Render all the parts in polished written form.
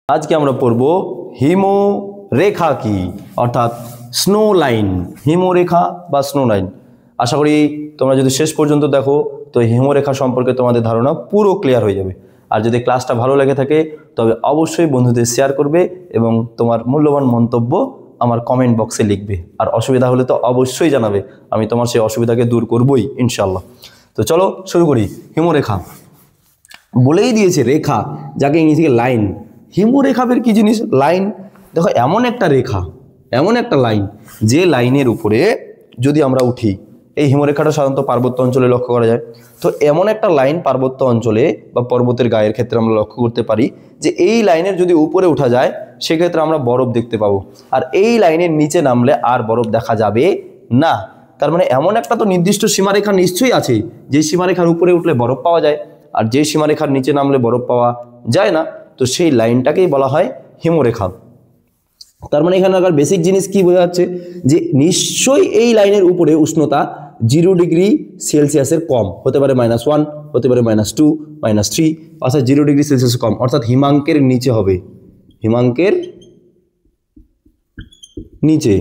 আজকে আমরা পড়ব হিমরেখা কি অর্থাৎ স্নো লাইন। হিমরেখা বা স্নো লাইন, আশা করি তোমরা যদি শেষ পর্যন্ত দেখো তো হিমরেখা সম্পর্কে তোমাদের ধারণা পুরো ক্লিয়ার হয়ে যাবে। আর যদি ক্লাসটা ভালো লেগে থাকে তবে অবশ্যই বন্ধুদের শেয়ার করবে এবং তোমার মূল্যবান মন্তব্য আমার কমেন্ট বক্সে লিখবে। আর অসুবিধা হলে তো অবশ্যই জানাবে, আমি তোমার সেই অসুবিধাকে দূর করবই ইনশাল্লাহ। তো চলো শুরু করি। হিমরেখা বলেই দিয়েছে রেখা, যাকে ইংরেজি থেকে লাইন। হিমরেখাবের কি জিনিস? লাইন। দেখো এমন একটা রেখা, এমন একটা লাইন যে লাইনের উপরে যদি আমরা উঠি, এই হিমরেখাটা সাধারণত পার্বত্য অঞ্চলে লক্ষ্য করা যায়। তো এমন একটা লাইন পার্বত্য অঞ্চলে বা পর্বতের গায়ের ক্ষেত্রে আমরা লক্ষ্য করতে পারি যে এই লাইনের যদি উপরে উঠা যায় সেক্ষেত্রে আমরা বরফ দেখতে পাবো, আর এই লাইনের নিচে নামলে আর বরফ দেখা যাবে না। তার মানে এমন একটা তো নির্দিষ্ট সীমারেখা নিশ্চয়ই আছে, যে সীমারেখার উপরে উঠলে বরফ পাওয়া যায় আর যে সীমারেখার নিচে নামলে বরফ পাওয়া যায় না। তো সেই লাইনটাকেই বলা হয় হিমরেখা। তার মানে এখানে আবার বেসিক জিনিস কি বোঝা যাচ্ছে যে নিশ্চয়ই এই লাইনের উপরে উষ্ণতা 0 ডিগ্রি সেলসিয়াসের কম হতে পারে, -1 হতে পারে, -2, -3, অর্থাৎ 0 ডিগ্রি সেলসিয়াস কম, অর্থাৎ হিমাঙ্কের নিচে হবে, হিমাঙ্কের নিচে।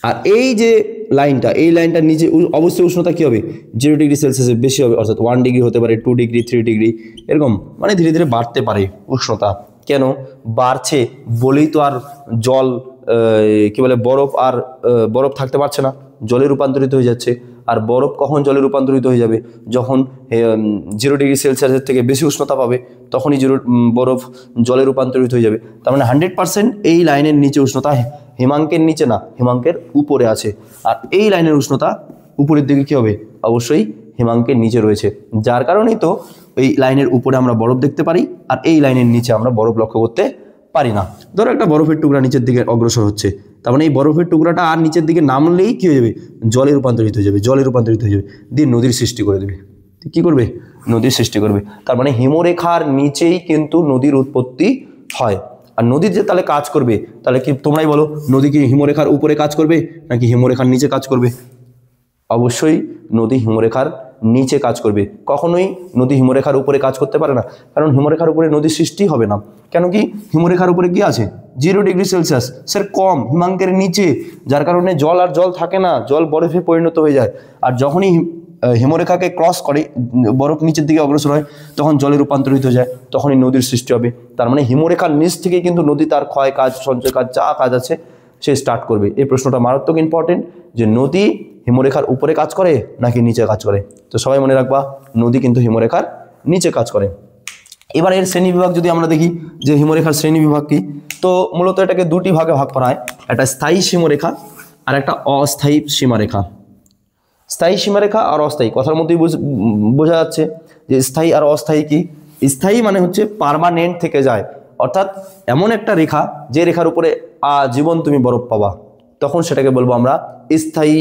আর এই যে লাইনটা, এই লাইনটার নিচে অবশ্যই উষ্ণতা কি হবে? 0 ডিগ্রি সেলসিয়াসের বেশি হবে, অর্থাৎ 1 ডিগ্রি হতে পারে, 2 ডিগ্রি, 3 ডিগ্রি, এরকম মানে ধীরে ধীরে বাড়তে পারে উষ্ণতা। কেন বাড়ছে? বলেই তো আর জল কি বলে বরফ থাকতে পারছে না, জলে রূপান্তরিত হয়ে যাচ্ছে। আর বরফ কখন জলে রূপান্তরিত হয়ে যাবে? যখন 0 ডিগ্রি সেলসিয়াসের থেকে বেশি উষ্ণতা পাবে, তখনই বরফ জলে রূপান্তরিত হয়ে যাবে। তার মানে 100% এই লাইনের নিচে উষ্ণতা হিমাঙ্কের নিচে না, হিমাঙ্কের উপরে আছে। আর এই লাইনের উষ্ণতা উপরের দিকে কী হবে? অবশ্যই হিমাঙ্কের নিচে রয়েছে, যার কারণেই তো এই লাইনের উপরে আমরা বরফ দেখতে পারি আর এই লাইনের নিচে আমরা বরফ লক্ষ্য করতে পারি না। ধরো একটা বরফের টুকরা নিচের দিকে অগ্রসর হচ্ছে, তার মানে এই বরফের টুকরাটা আর নিচের দিকে নামলেই কী হয়ে যাবে? জলে রূপান্তরিত হয়ে যাবে, জলে রূপান্তরিত হয়ে যাবে, দিয়ে নদীর সৃষ্টি করে দেবে। কী করবে? নদীর সৃষ্টি করবে। তার মানে হিমরেখার নিচেই কিন্তু নদীর উৎপত্তি হয়। আর নদীর যে তাহলে কাজ করবে, তাহলে কি তোমরাই বলো, নদী কি হিমরেখার উপরে কাজ করবে নাকি হিমরেখার নিচে কাজ করবে? অবশ্যই নদী হিমরেখার নিচে কাজ করবে। কখনোই নদী হিমরেখার উপরে কাজ করতে পারে না, কারণ হিমরেখার উপরে নদীর সৃষ্টি হবে না। কেন কি? হিমরেখার উপরে কি আছে? 0 ডিগ্রি সেলসিয়াস সের কম, হিমাঙ্কের নিচে, যার কারণে জল আর জল থাকে না, জল বরফে পরিণত হয়ে যায়। আর যখনই হিমরেখাকে ক্রস করে বরফ নিচের দিকে অগ্রসর হয়, তখন জলে রূপান্তরিত হয়ে যায়, তখনই নদীর সৃষ্টি হবে। তার মানে হিমরেখার নিচ থেকে কিন্তু নদী তার ক্ষয় কাজ, সঞ্চয় কাজ, যা কাজ আছে সে স্টার্ট করবে। এই প্রশ্নটা মারাত্মক ইম্পর্টেন্ট, যে নদী হিমরেখার উপরে কাজ করে নাকি নিচে কাজ করে? তো সবাই মনে রাখবা, নদী কিন্তু হিমরেখার নিচে কাজ করে। এবার এর শ্রেণীবিভাগ যদি আমরা দেখি যে হিমরেখার শ্রেণীবিভাগ কি, তো মূলত এটাকে দুটি ভাগে ভাগ করা হয়, একটা স্থায়ী সীমারেখা আর একটা অস্থায়ী সীমারেখা। স্থায়ী সীমারেখা আর অস্থায়ী, কথার মধ্যেই বোঝা যাচ্ছে যে স্থায়ী আর অস্থায়ী কি। স্থায়ী মানে হচ্ছে পার্মানেন্ট থেকে যায়, অর্থাৎ এমন একটা রেখা যে রেখার উপরে আজীবন তুমি বরফ পাবা, তখন সেটাকে বলবো আমরা স্থায়ী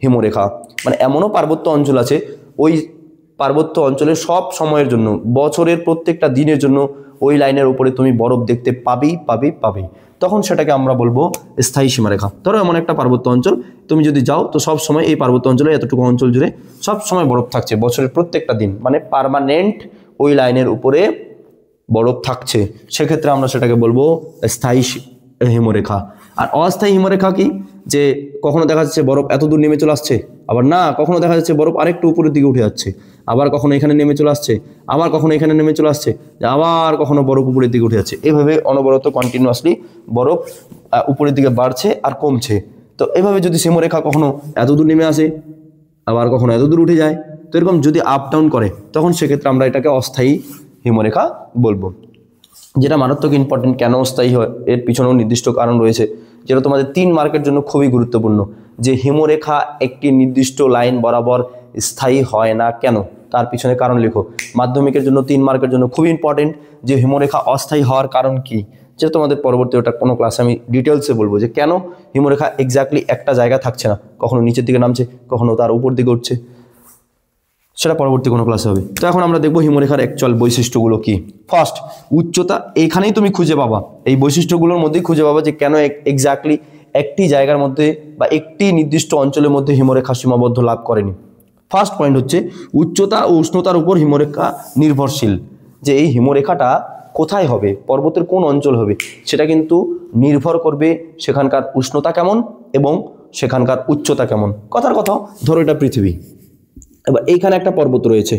হিমরেখা। মানে এমনও পার্বত্য অঞ্চল আছে, ওই পার্বত্য অঞ্চলের সব সময়ের জন্য, বছরের প্রত্যেকটা দিনের জন্য ওই লাইনের উপরে তুমি বরফ দেখতে পাবেই, তখন সেটাকে আমরা বলবো স্থায়ী সীমারেখা। ধরো এমন একটা পার্বত্য অঞ্চল, তুমি যদি যাও তো সব সময় এই পার্বত্য অঞ্চলে, এতটুকু অঞ্চল জুড়ে সব সময় বরফ থাকছে বছরের প্রত্যেকটা দিন, মানে পার্মানেন্ট ওই লাইনের উপরে বরফ থাকছে, সেক্ষেত্রে আমরা সেটাকে বলবো স্থায়ী হিমরেখা। আর অস্থায়ী হিমরেখা কি? যে কখনো দেখা যাচ্ছে বরফ এত দূর নেমে চলে আসছে, আবার না, কখনো দেখা যাচ্ছে বরফ আরেকটু উপরের দিকে উঠে যাচ্ছে, আবার কখনো এখানে নেমে চলে আসছে, আবার কখনো এখানে নেমে চলে আসছে, আবার কখনো বরফ উপরের দিকে উঠে যাচ্ছে। এভাবে অনবরত কন্টিনিউয়াসলি বরফ উপরের দিকে বাড়ছে আর কমছে। তো এভাবে যদি হিমরেখা কখনো এত দূর নেমে আসে, আবার কখনো এত দূর উঠে যায়, তো এরকম যদি আপ ডাউন করে, তখন সেক্ষেত্রে আমরা এটাকে অস্থায়ী হিমরেখা বলবো। যেটা মারাত্মক ইম্পর্টেন্ট, কেন অস্থায়ী হয় এর পিছনেও নির্দিষ্ট কারণ রয়েছে, যেটা তোমাদের 3 মার্কের জন্য খুবই গুরুত্বপূর্ণ, যে হিমরেখা একটি নির্দিষ্ট লাইন বরাবর স্থায়ী হয় না কেন, তার পিছনে কারণ লেখো। মাধ্যমিকের জন্য 3 মার্কের জন্য খুবই ইম্পর্টেন্ট, যে হিমরেখা অস্থায়ী হওয়ার কারণ কি, যেটা তোমাদের পরবর্তী ওটা কোনো ক্লাসে আমি ডিটেলসে বলবো, যে কেন হিমরেখা এক্স্যাক্টলি একটা জায়গায় থাকছে না, কখনো নিচের দিকে নামছে, কখনো তার উপর দিকে উঠছে, সেটা পরবর্তী কোনো ক্লাসে হবে। তো এখন আমরা দেখবো হিমরেখার অ্যাকচুয়াল বৈশিষ্ট্যগুলো কি। ফার্স্ট, উচ্চতা। এখানেই তুমি খুঁজে পাবা, এই বৈশিষ্ট্যগুলোর মধ্যেই খুঁজে পাবা যে কেন এক্স্যাক্টলি একটি জায়গার মধ্যে বা একটি নির্দিষ্ট অঞ্চলের মধ্যে হিমরেখা সীমাবদ্ধ লাভ করেনি। ফার্স্ট পয়েন্ট হচ্ছে উচ্চতা ও উষ্ণতার উপর হিমরেখা নির্ভরশীল, যে এই হিমরেখাটা কোথায় হবে, পর্বতের কোন অঞ্চল হবে, সেটা কিন্তু নির্ভর করবে সেখানকার উষ্ণতা কেমন এবং সেখানকার উচ্চতা কেমন। কথার কথা, ধরো এটা পৃথিবী, এবার এইখানে একটা পর্বত রয়েছে,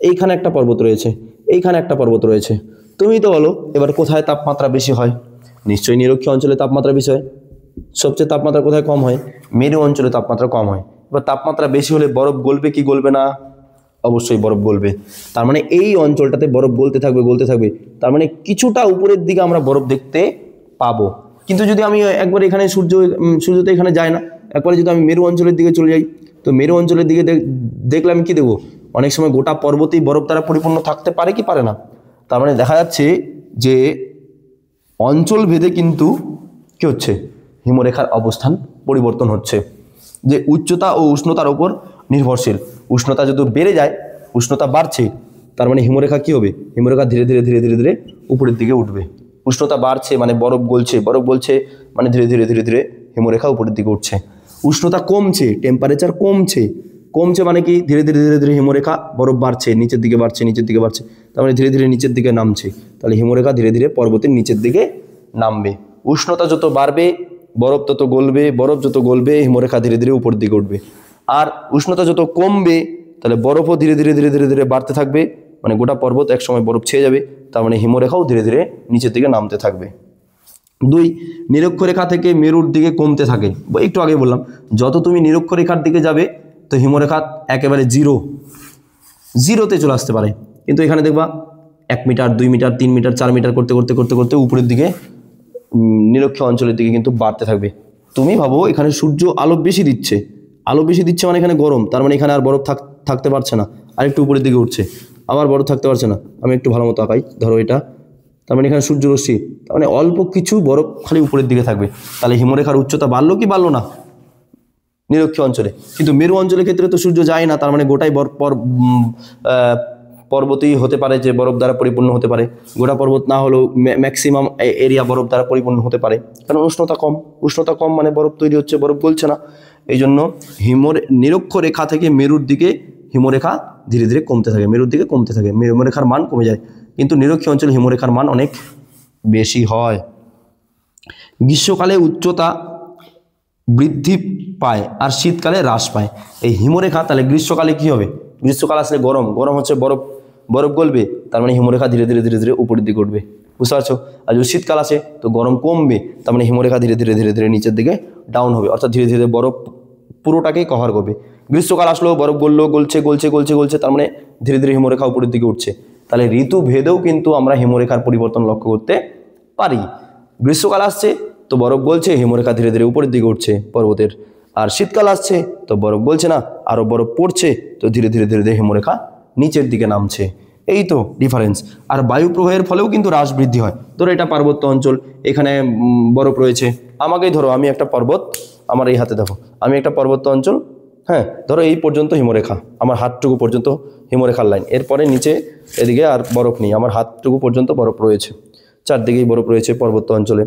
এইখানে একটা পর্বত রয়েছে, এইখানে একটা পর্বত রয়েছে। তুমি তো বলো এবার কোথায় তাপমাত্রা বেশি হয়? নিশ্চয়ই নিরক্ষীয় অঞ্চলে তাপমাত্রা বেশি হয়। সবচেয়ে তাপমাত্রা কোথায় কম হয়? মেরু অঞ্চলে তাপমাত্রা কম হয়। এবার তাপমাত্রা বেশি হলে বরফ গলবে কি গলবে না? অবশ্যই বরফ গলবে। তার মানে এই অঞ্চলটাতে বরফ গলতে থাকবে গলতে থাকবে, তার মানে কিছুটা উপরের দিকে আমরা বরফ দেখতে পাবো। কিন্তু যদি আমি একবার এখানে সূর্য তো এখানে যায় না, একবারে যদি আমি মেরু অঞ্চলের দিকে চলে যাই, তো মেরু অঞ্চলের দিকে দেখলে আমি কি দেবো? অনেক সময় গোটা পর্বতেই বরফ দ্বারা পরিপূর্ণ থাকতে পারে কি পারে না। তার মানে দেখা যাচ্ছে যে অঞ্চল ভেদে কিন্তু কি হচ্ছে, হিমরেখার অবস্থান পরিবর্তন হচ্ছে, যে উচ্চতা ও উষ্ণতার উপর নির্ভরশীল। উষ্ণতা যদি বেড়ে যায়, উষ্ণতা বাড়ছে, তার মানে হিমরেখা কি হবে? হিমরেখা ধীরে ধীরে ধীরে ধীরে ধীরে উপরের দিকে উঠবে। উষ্ণতা বাড়ছে মানে বরফ গলছে, বরফ গলছে মানে ধীরে ধীরে ধীরে ধীরে হিমরেখা উপরের দিকে উঠছে। উষ্ণতা কমছে, টেম্পারেচার কমছে, কমছে মানে কি ধীরে ধীরে ধীরে ধীরে হিমরেখা বরফ বাড়ছে, নিচের দিকে বাড়ছে, নিচের দিকে বাড়ছে, তার মানে ধীরে ধীরে নিচের দিকে নামছে। তাহলে হিমরেখা ধীরে ধীরে পর্বতের নিচের দিকে নামবে। উষ্ণতা যত বাড়বে বরফ তত গলবে, বরফ যত গলবে হিমরেখা ধীরে ধীরে উপর দিকে উঠবে। আর উষ্ণতা যত কমবে তাহলে বরফও ধীরে ধীরে ধীরে ধীরে ধীরে বাড়তে থাকবে, মানে গোটা পর্বত একসময় বরফ ছেয়ে যাবে, তার মানে হিমরেখাও ধীরে ধীরে নিচের দিকে নামতে থাকবে। 2, নিরক্ষরেখা থেকে মেরুর দিকে কমতে থাকে। একটু আগে বললাম, যত তুমি নিরক্ষরেখার দিকে যাবে তো হিমরেখা একেবারে জিরোতে চলে আসতে পারে, কিন্তু এখানে দেখবা 1 মিটার 2 মিটার 3 মিটার 4 মিটার করতে করতে করতে করতে উপরের দিকে নিরক্ষীয় অঞ্চলের দিকে কিন্তু বাড়তে থাকবে। তুমি ভাবো এখানে সূর্য আলো বেশি দিচ্ছে, আলো বেশি দিচ্ছে মানে এখানে গরম, তার মানে এখানে আর বরফ থাকতে পারছে না, আর একটু উপরের দিকে উঠছে, আবার বরফ থাকতে পারছে না। আমি একটু ভালো মতো আঁকাই, ধরো এটা, তার মানে এখানে সূর্য রশ্মি, তার মানে অল্প কিছু বরফ খালি উপরের দিকে থাকবে। তাহলে হিমরেখার উচ্চতা বাড়লো কি বাড়লো না নিরক্ষীয় অঞ্চলে? কিন্তু মেরু অঞ্চলের ক্ষেত্রে তো সূর্য যায় না, তার মানে গোটাই পর্বতই হতে পারে যে বরফ দ্বারা পরিপূর্ণ হতে পারে। গোটা পর্বত না হলেও ম্যাক্সিমাম এরিয়া বরফ দ্বারা পরিপূর্ণ হতে পারে, কারণ উষ্ণতা কম মানে বরফ তৈরি হচ্ছে, বরফ গলছে না। এই জন্য নিরক্ষরেখা থেকে মেরুর দিকে হিমরেখা ধীরে ধীরে কমতে থাকে, মেরুর দিকে কমতে থাকে, হিমরেখার মান কমে যায়। কিন্তু নিরক্ষীয় অঞ্চলে হিমরেখার মান অনেক বেশি হয়। গ্রীষ্মকালে উচ্চতা বৃদ্ধি পায় আর শীতকালে হ্রাস পায় এই হিমরেখা। তাহলে গ্রীষ্মকালে কি হবে? গ্রীষ্মকাল আসলে গরম হচ্ছে, বরফ গলবে, তার মানে হিমরেখা ধীরে ধীরে ধীরে ধীরে উপরের দিকে উঠবে, বুঝতে পারছো? আর যদি শীতকাল আসে তো গরম কমবে, তার মানে হিমরেখা ধীরে ধীরে ধীরে ধীরে নিচের দিকে ডাউন হবে, অর্থাৎ ধীরে ধীরে বরফ পুরোটাকেই কভার করবে। গ্রীষ্মকাল আসলেও বরফ গলছে, তার মানে ধীরে ধীরে হিমরেখা উপরের দিকে উঠছে। তাহলে ঋতু ভেদেও কিন্তু আমরা হিমরেখার পরিবর্তন লক্ষ্য করতে পারি। গ্রীষ্মকাল আসছে তো বরফ গলছে, হিমরেখা ধীরে ধীরে উপরের দিকে উঠছে পর্বতের। আর শীতকাল আসছে তো বরফ গলছে না, আরও বরফ পড়ছে, তো ধীরে ধীরে ধীরে ধীরে হিমরেখা নিচের দিকে নামছে। এই তো ডিফারেন্স। আর বায়ু প্রবাহের ফলেও কিন্তু হ্রাস বৃদ্ধি হয়। ধরো এটা পার্বত্য অঞ্চল, এখানে বরফ রয়েছে, আমাকেই ধরো আমি একটা পর্বত, আমার এই হাতে দেখো আমি একটা পার্বত্য অঞ্চল, হ্যাঁ, ধরো এই পর্যন্ত হিমরেখা, আমার হাতটুকু পর্যন্ত হিমরেখার লাইন, এরপরে নিচে এদিকে আর বরফ নেই, আমার হাতটুকু পর্যন্ত বরফ রয়েছে, চারদিকেই বরফ রয়েছে পার্বত্য অঞ্চলে।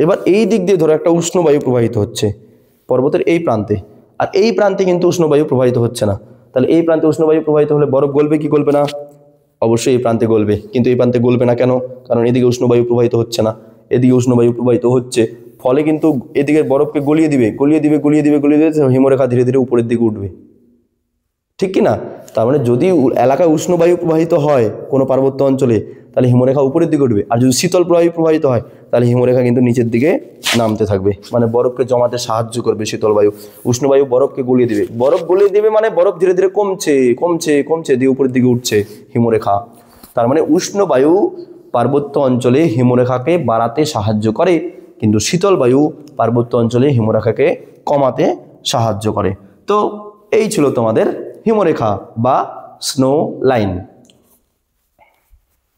এবার এই দিক দিয়ে ধরো একটা উষ্ণ বায়ু প্রবাহিত হচ্ছে পর্বতের এই প্রান্তে, আর এই প্রান্তে কিন্তু উষ্ণ বায়ু প্রবাহিত হচ্ছে না। তাহলে এই প্রান্তে উষ্ণ বায়ু প্রবাহিত হলে বরফ গলবে কি গলবে না? অবশ্যই এই প্রান্তে গলবে, কিন্তু এই প্রান্তে গলবে না কেন? কারণ এদিকে উষ্ণ বায়ু প্রবাহিত হচ্ছে না, এদিকে উষ্ণ বায়ু প্রবাহিত হচ্ছে, ফলে কিন্তু এদিকে বরফকে গলিয়ে দিবে, হিমরেখা ধীরে ধীরে উপরের দিকে উঠবে, ঠিক কি না? তার মানে যদি এলাকায় উষ্ণ বায়ু প্রবাহিত হয় কোনো পার্বত্য অঞ্চলে, তাহলে হিমরেখা উপরের দিকে উঠবে। আর যদি শীতল বায়ু প্রবাহিত হয় তাহলে হিমরেখা কিন্তু নিচের দিকে নামতে থাকবে, মানে বরফকে জমাতে সাহায্য করবে শীতল বায়ু। উষ্ণ বায়ু বরফকে গলিয়ে দিবে, বরফ গলিয়ে দিবে মানে বরফ ধীরে ধীরে কমছে দিয়ে উপরের দিকে উঠছে হিমরেখা। তার মানে উষ্ণ বায়ু পার্বত্য অঞ্চলে হিমরেখাকে বাড়াতে সাহায্য করে, কিন্তু শীতল বায়ু পার্বত্য অঞ্চলে হিমরেখাকে কমাতে সাহায্য করে। তো এই ছিল তোমাদের হিমরেখা বা স্নো লাইন।